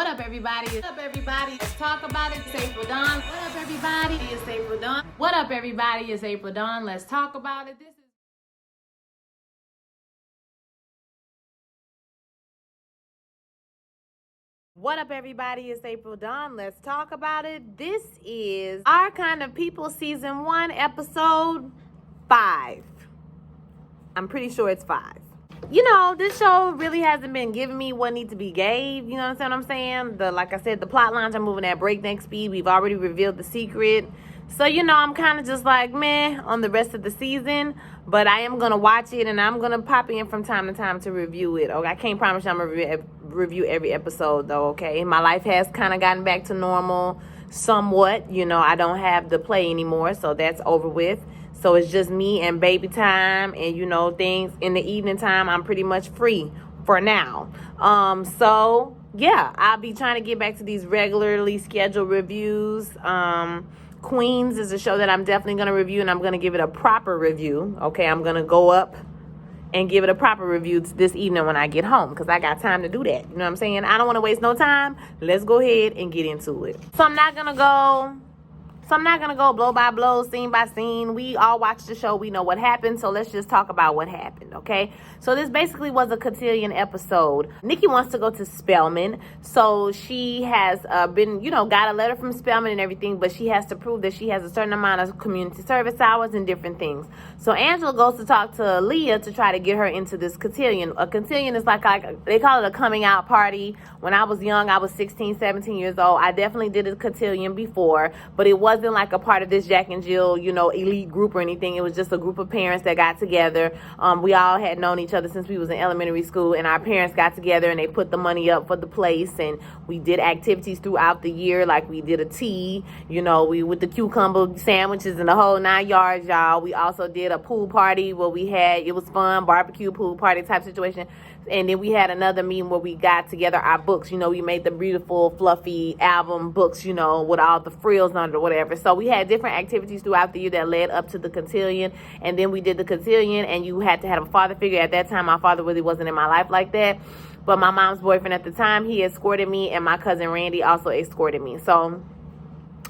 What up, everybody? What up, everybody? Let's talk about it. It's April Dawn. What up, everybody? It's April Dawn. What up, everybody? It's April Dawn. Let's talk about it. What up, everybody? It's April Dawn. Let's talk about it. This is Our Kind of People Season 1, Episode 5. I'm pretty sure it's 5. You know, this show really hasn't been giving me what needs to be gave. You know what I'm saying? Like I said, the plot lines are moving at breakneck speed. We've already revealed the secret. So, you know, I'm kind of just like, meh, on the rest of the season. But I am going to watch it, and I'm going to pop in from time to time to review it. Okay, I can't promise you I'm going to review every episode, though, okay? My life has kind of gotten back to normal somewhat. You know, I don't have the play anymore, so that's over with. So it's just me and baby time, and, you know, things in the evening time, I'm pretty much free for now. So, yeah, I'll be trying to get back to these regularly scheduled reviews. Queens is a show that I'm definitely going to review, and I'm going to give it a proper review. Okay, I'm going to go up and give it a proper review this evening when I get home, because I got time to do that. You know what I'm saying? I don't want to waste no time. Let's go ahead and get into it. So I'm not going to go blow by blow, scene by scene. We all watch the show. We know what happened. So let's just talk about what happened, okay? So this basically was a cotillion episode. Nikki wants to go to Spelman. So she has got a letter from Spelman and everything, but she has to prove that she has a certain amount of community service hours and different things. So Angela goes to talk to Leah to try to get her into this cotillion. A cotillion is like they call it a coming out party. When I was young, I was 16, 17 years old. I definitely did a cotillion before, but it wasn't like a part of this Jack and Jill, elite group or anything. It was just a group of parents that got together. We all had known each other since we was in elementary school, and our parents got together and they put the money up for the place, and we did activities throughout the year. Like we did a tea, we with the cucumber sandwiches and the whole 9 yards, y'all. We also did a pool party where it was fun, barbecue pool party type situation. And then we had another meeting where we got together our books. We made the beautiful, fluffy album books, with all the frills under whatever. So we had different activities throughout the year that led up to the cotillion. And then we did the cotillion, and you had to have a father figure. At that time, my father really wasn't in my life like that. But my mom's boyfriend at the time, he escorted me, and my cousin Randy also escorted me. So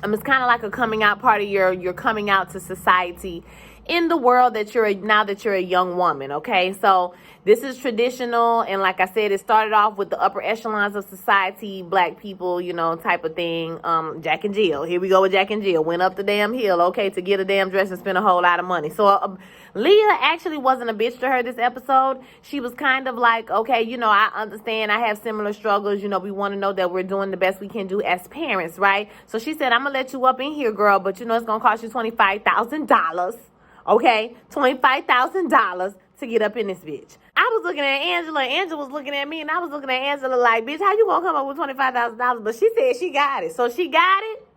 it's kind of like a coming out party. You're coming out to society in the world that you're a young woman, okay? So this is traditional, and like I said, it started off with the upper echelons of society, black people, type of thing. Jack and Jill. Here we go with Jack and Jill. Went up the damn hill, okay, to get a damn dress and spend a whole lot of money. So Leah actually wasn't a bitch to her this episode. She was kind of like, okay, I understand. I have similar struggles. We want to know that we're doing the best we can do as parents, right? So she said, I'm going to let you up in here, girl, but it's going to cost you $25,000. Okay, $25,000 to get up in this bitch. I was looking at Angela, Angela was looking at me, and I was looking at Angela like, bitch, how you gonna come up with $25,000? But she said she got it. So she got it.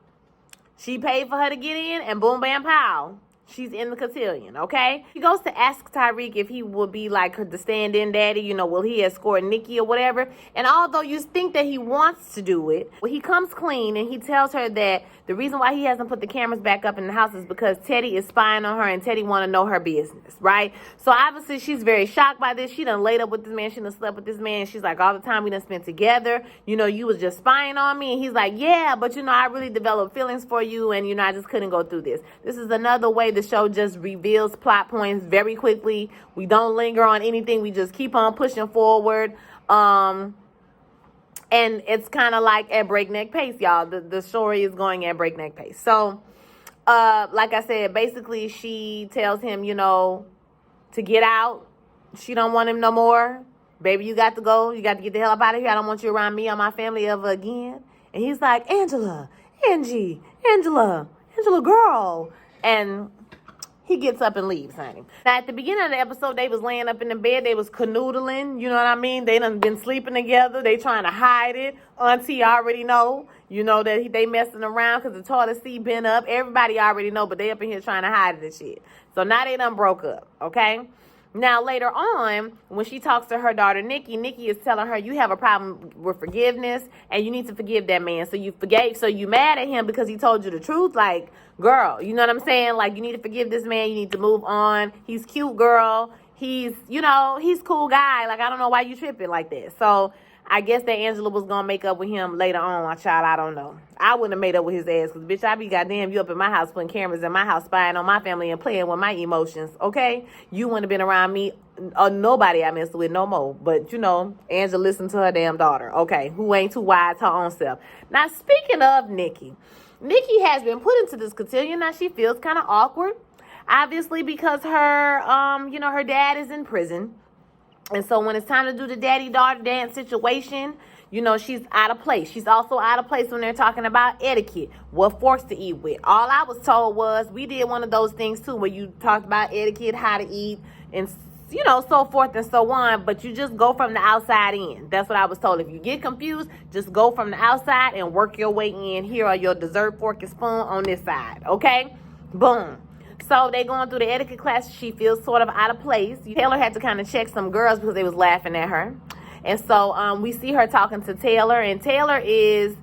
She paid for her to get in, and boom, bam, pow. She's in the cotillion, okay? He goes to ask Tyreek if he will be like the stand-in daddy, will he escort Nikki or whatever? And although you think that he wants to do it, well, he comes clean and he tells her that the reason why he hasn't put the cameras back up in the house is because Teddy is spying on her, and Teddy want to know her business, right? So obviously she's very shocked by this. She done laid up with this man. She done slept with this man. She's like, all the time we done spent together, you was just spying on me. And he's like, yeah, but I really developed feelings for you, and I just couldn't go through this. This is another way the show just reveals plot points very quickly. We don't linger on anything. We just keep on pushing forward. And it's kind of like at breakneck pace, y'all. The story is going at breakneck pace. So, like I said, basically she tells him, to get out. She don't want him no more. Baby, you got to go. You got to get the hell up out of here. I don't want you around me or my family ever again. And he's like, Angela, girl. And he gets up and leaves, honey. Now, at the beginning of the episode, they was laying up in the bed. They was canoodling. You know what I mean? They done been sleeping together. They trying to hide it. Auntie already know. That they messing around because the toilet seat been up. Everybody already know, but they up in here trying to hide this shit. So now they done broke up, okay? Now, later on, when she talks to her daughter, Nikki is telling her, you have a problem with forgiveness, and you need to forgive that man. So you mad at him because he told you the truth? Like, girl, you know what I'm saying? Like, you need to forgive this man. You need to move on. He's cute, girl. He's cool guy. Like, I don't know why you tripping like that. So I guess that Angela was gonna make up with him later on, my child. I don't know. I wouldn't have made up with his ass, because, bitch, I be goddamn you up in my house putting cameras in my house, spying on my family and playing with my emotions, okay? You wouldn't have been around me or nobody I messed with no more. But, you know, Angela listened to her damn daughter, okay, who ain't too wise her own self. Now, speaking of Nikki has been put into this cotillion. Now, she feels kind of awkward, obviously, because her, you know, her dad is in prison. And so when it's time to do the daddy-daughter dance situation, you know, she's out of place. She's also out of place when they're talking about etiquette, what forks to eat with. All I was told was, we did one of those things too, where you talked about etiquette, how to eat, and, you know, so forth and so on. But you just go from the outside in. That's what I was told. If you get confused, just go from the outside and work your way in. Here are your dessert fork and spoon on this side, okay? Boom. So they going through the etiquette class. She feels sort of out of place. Taylor had to kind of check some girls because they was laughing at her. And so we see her talking to Taylor, and Taylor is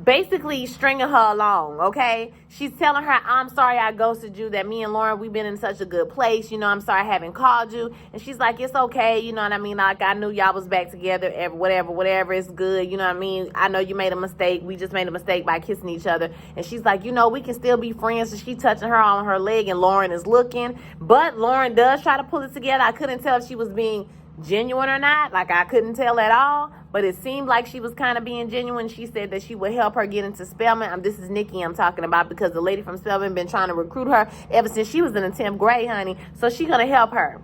basically stringing her along, okay? She's telling her, I'm sorry I ghosted you, that me and Lauren, we've been in such a good place. You know, I'm sorry I haven't called you. And she's like, it's okay. You know what I mean? Like, I knew y'all was back together, whatever, it's good. You know what I mean? I know you made a mistake. We just made a mistake by kissing each other. And she's like, you know, we can still be friends. So she touching her on her leg, and Lauren is looking. But Lauren does try to pull it together. I couldn't tell if she was being genuine or not. Like, I couldn't tell at all, but it seemed like she was kind of being genuine. She said that she would help her get into Spelman. This is Nikki I'm talking about, because the lady from Spelman been trying to recruit her ever since she was in the 10th grade, honey. So she gonna help her.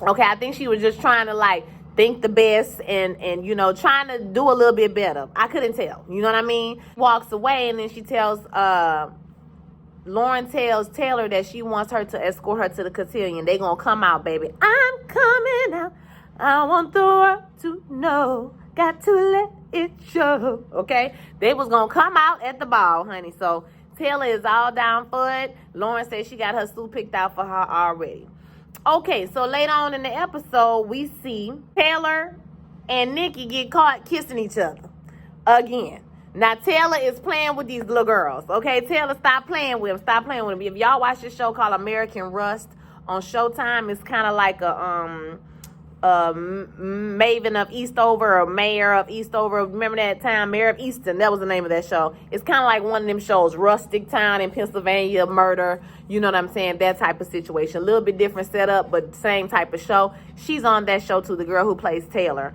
Okay, I think she was just trying to, like, think the best and you know, trying to do a little bit better. I couldn't tell, you know what I mean? Walks away, and then she tells Lauren tells Taylor that she wants her to escort her to the cotillion. They gonna come out, baby. I'm coming out. I want the world to know. Got to let it show. Okay? They was gonna come out at the ball, honey. So Taylor is all down for it. Lauren says she got her suit picked out for her already. Okay, so later on in the episode, we see Taylor and Nikki get caught kissing each other again. Now, Taylor is playing with these little girls, okay? Taylor, stop playing with them. Stop playing with them. If y'all watch this show called American Rust on Showtime, it's kind of like a Maven of Eastover, or Mayor of Eastover. Remember that time? Mayor of Easton. That was the name of that show. It's kind of like one of them shows, Rustic Town in Pennsylvania, murder. You know what I'm saying? That type of situation. A little bit different setup, but same type of show. She's on that show, too, the girl who plays Taylor.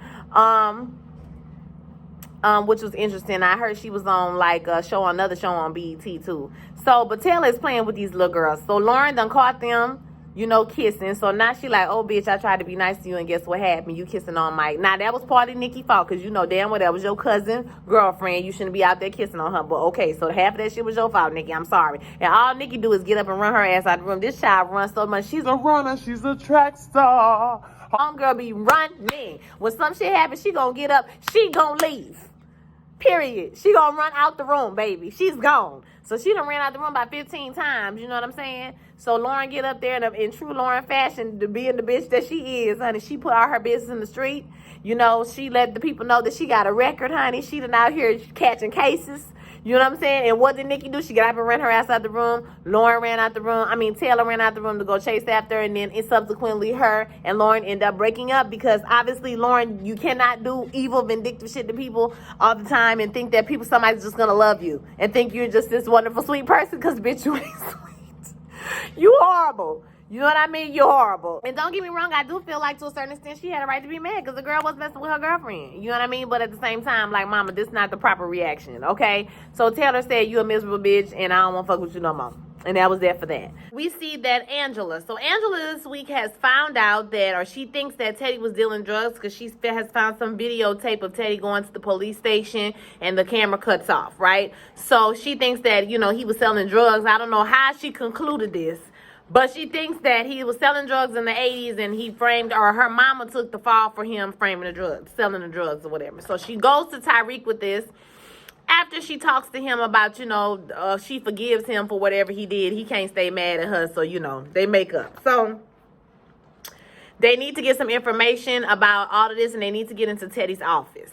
Which was interesting. I heard she was on like a show, another show on BET too. So, but Taylor is playing with these little girls. So Lauren done caught them, you know, kissing. So now she like, oh bitch, I tried to be nice to you, and guess what happened? You kissing on Mike. Now that was part of Nikki's fault, because you know damn well that was your cousin, girlfriend. You shouldn't be out there kissing on her. But okay, so half of that shit was your fault, Nikki. I'm sorry. And all Nikki do is get up and run her ass out of the room. This child runs so much. She's a runner. She's a track star. Homegirl be running. When some shit happens, she gonna get up. She gonna leave. Period. She gonna run out the room, baby. She's gone. So she done ran out the room about 15 times. You know what I'm saying? So Lauren get up there in true Lauren fashion, to being the bitch that she is, honey. She put all her business in the street. You know, she let the people know that she got a record, honey. She done out here catching cases. You know what I'm saying? And what did Nikki do? She got up and ran her ass out the room. Lauren ran out the room. Taylor ran out the room to go chase after her. And then subsequently her and Lauren end up breaking up, because obviously, Lauren, you cannot do evil, vindictive shit to people all the time and think that somebody's just going to love you and think you're just this wonderful, sweet person, because, bitch, you ain't sweet. You horrible. You know what I mean? You're horrible. And don't get me wrong, I do feel like to a certain extent she had a right to be mad, because the girl was messing with her girlfriend. You know what I mean? But at the same time, like, mama, this is not the proper reaction, okay? So Taylor said, you a miserable bitch, and I don't want to fuck with you no more. And that was that for that. We see that Angela. So Angela this week has found out that, or she thinks that Teddy was dealing drugs, because she has found some videotape of Teddy going to the police station and the camera cuts off, right? So she thinks that, you know, he was selling drugs. I don't know how she concluded this, but she thinks that he was selling drugs in the 80s, and he framed, or her mama took the fall for him framing the drugs, selling the drugs or whatever. So she goes to Tyreek with this. After she talks to him about, you know, she forgives him for whatever he did. He can't stay mad at her, so, you know, they make up. So they need to get some information about all of this, and they need to get into Teddy's office.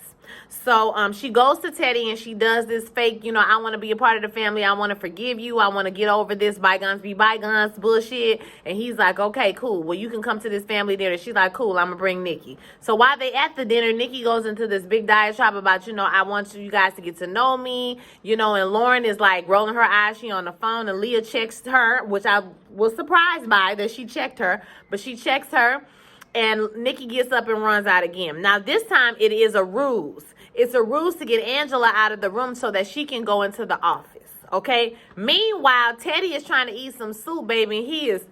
So she goes to Teddy and she does this fake, I want to be a part of the family. I want to forgive you. I want to get over this bygones be bygones bullshit. And he's like, okay, cool. Well, you can come to this family dinner. She's like, cool, I'm going to bring Nikki. So while they at the dinner, Nikki goes into this big diatribe about, I want you guys to get to know me, and Lauren is like rolling her eyes. She on the phone and Leah checks her, which I was surprised by that she checked her, but she checks her. And Nikki gets up and runs out again. Now, this time, it is a ruse. It's a ruse to get Angela out of the room so that she can go into the office, okay? Meanwhile, Teddy is trying to eat some soup, baby, and he is,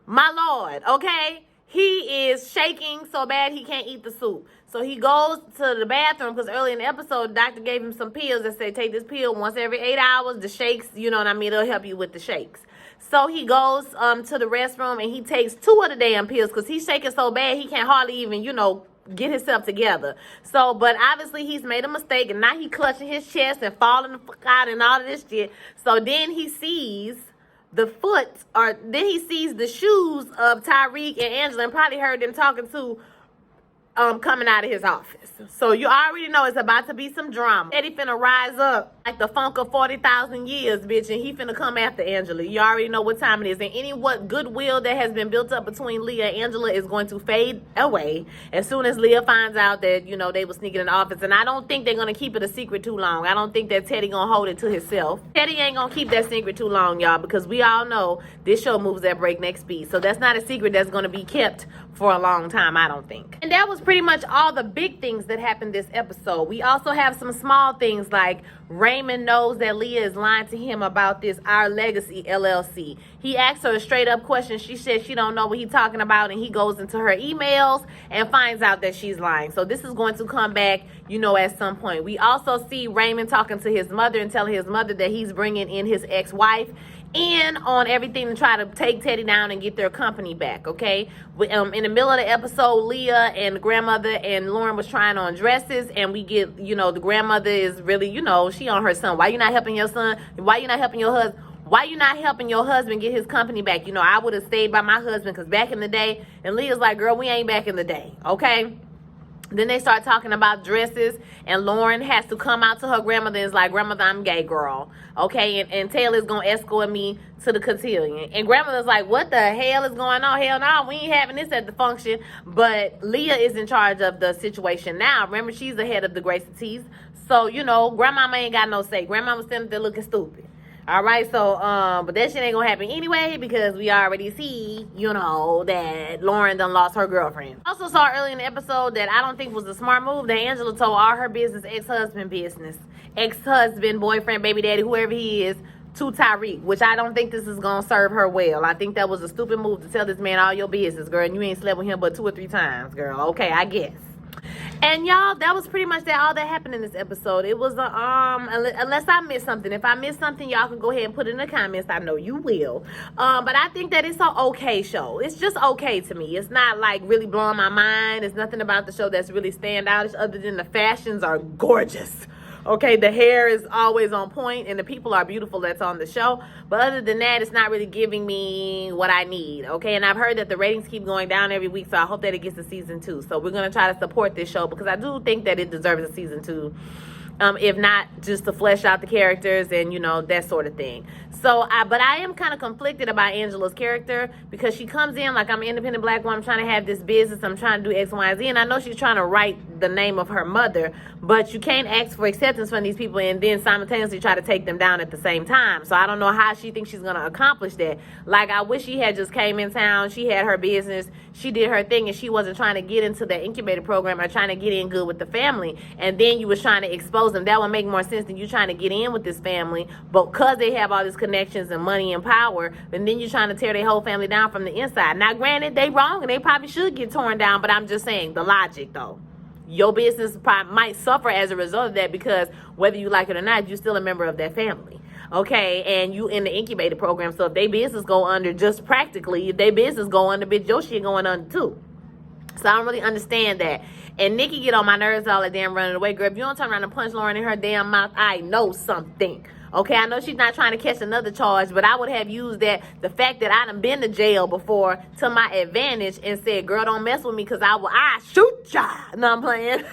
my Lord, okay? He is shaking so bad he can't eat the soup. So he goes to the bathroom because early in the episode, the doctor gave him some pills that say take this pill once every 8 hours. The shakes, you know what I mean? It'll help you with the shakes. So he goes to the restroom and he takes 2 of the damn pills because he's shaking so bad he can't hardly even, get himself together. So, but obviously he's made a mistake and now he clutching his chest and falling the fuck out and all of this shit. So then he sees the shoes of Tyreek and Angela and probably heard them talking to coming out of his office. So you already know it's about to be some drama. Eddie finna rise up like the funk of 40,000 years, bitch, and he finna come after Angela. You already know what time it is. And any goodwill that has been built up between Leah and Angela is going to fade away as soon as Leah finds out that, they were sneaking in the office. And I don't think they're gonna keep it a secret too long. I don't think that Teddy gonna hold it to himself. Teddy ain't gonna keep that secret too long, y'all, because we all know this show moves at breakneck speed. So that's not a secret that's gonna be kept for a long time, I don't think. And that was pretty much all the big things that happened this episode. We also have some small things like Raymond knows that Leah is lying to him about this Our Legacy LLC. He asked her a straight up question. She said she don't know what he's talking about, and he goes into her emails and finds out that she's lying. So this is going to come back, at some point. We also see Raymond talking to his mother and telling his mother that he's bringing in his ex-wife in on everything to try to take Teddy down and get their company back, okay? In the middle of the episode, Leah and the grandmother and Lauren was trying on dresses, and we get, the grandmother is really, she on her son. Why you not helping your son? Why you not helping your husband? Why you not helping your husband get his company back? I would have stayed by my husband because back in the day, and Leah's like, girl, we ain't back in the day, okay? Then they start talking about dresses, and Lauren has to come out to her grandmother and is like, grandmother, I'm gay, girl. Okay, and Taylor's going to escort me to the cotillion. And grandmother's like, what the hell is going on? Hell no, we ain't having this at the function. But Leah is in charge of the situation now. Remember, she's the head of the Gracie. So, grandmama ain't got no say. Grandmama standing there looking stupid. All right, so, but that shit ain't gonna happen anyway because we already see, that Lauren done lost her girlfriend. Also saw early in the episode that I don't think was a smart move that Angela told all her business, ex-husband, boyfriend, baby daddy, whoever he is, to Tyreek, which I don't think this is gonna serve her well. I think that was a stupid move to tell this man all your business, girl, and you ain't slept with him but 2 or 3 times, girl. Okay, I guess. And y'all, that was pretty much all that happened in this episode. It was unless I missed something. If I missed something, y'all can go ahead and put it in the comments. I know you will. But I think that it's an okay show. It's just okay to me. It's not like really blowing my mind. There's nothing about the show that's really standoutish other than the fashions are gorgeous. Okay, the hair is always on point and the people are beautiful that's on the show. But other than that, it's not really giving me what I need. Okay, and I've heard that the ratings keep going down every week, so I hope that it gets to season 2. So we're going to try to support this show because I do think that it deserves a season 2. If not just to flesh out the characters and, that sort of thing. So, but I am kind of conflicted about Angela's character because she comes in like I'm an independent black woman. I'm trying to have this business. I'm trying to do X, Y, and Z. And I know she's trying to write the name of her mother, but you can't ask for acceptance from these people and then simultaneously try to take them down at the same time. So I don't know how she thinks she's going to accomplish that. Like, I wish she had just came in town. She had her business. She did her thing and she wasn't trying to get into the incubator program or trying to get in good with the family. And then you was trying to expose them. That would make more sense than you trying to get in with this family. But because they have all these connections and money and power, and then you're trying to tear their whole family down from the inside. Now, granted, they wrong and they probably should get torn down, but I'm just saying the logic, though. Your business might suffer as a result of that because whether you like it or not, you're still a member of that family. Okay, and you in the incubator program, so if their business go under, just practically, if their business go under, bitch, your shit going under too. So I don't really understand that. And Nikki get on my nerves all the damn running away. Girl, if you don't turn around and punch Lauren in her damn mouth, I know something. Okay, I know she's not trying to catch another charge, but I would have used the fact that I done been to jail before, to my advantage, and said, girl, don't mess with me, because I shoot ya. No, I'm playing.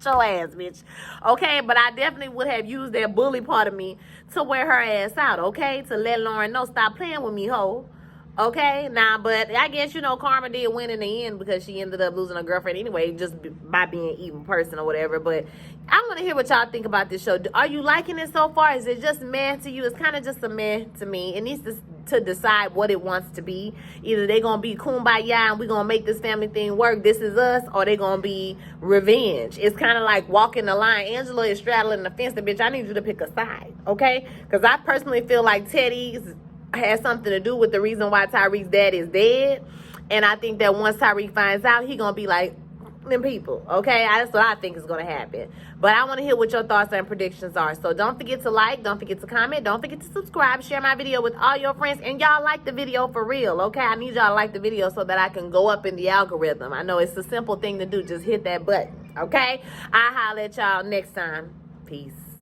Your ass, bitch. Okay, but I definitely would have used that bully part of me to wear her ass out, okay? To let Lauren know, stop playing with me, ho. Okay, but I guess, karma did win in the end, because she ended up losing her girlfriend anyway, just by being an evil person or whatever. But I want to hear what y'all think about this show. Are you liking it so far? Is it just meh to you? It's kind of just a meh to me. It needs to decide what it wants to be. Either they're going to be kumbaya and we're going to make this family thing work, this is us, or they're going to be revenge. It's kind of like walking the line. Angela is straddling the fence. Bitch, I need you to pick a side, okay? Because I personally feel like Teddy's has something to do with the reason why Tyreek's dad is dead. And I think that once Tyreek finds out, he gonna be like them people, okay? That's what I think is gonna happen. But I want to hear what your thoughts and predictions are. So don't forget to like, don't forget to comment, don't forget to subscribe, share my video with all your friends, and y'all like the video for real, okay? I need y'all to like the video so that I can go up in the algorithm. I know it's a simple thing to do, just hit that button, okay? I'll holler at y'all next time. Peace.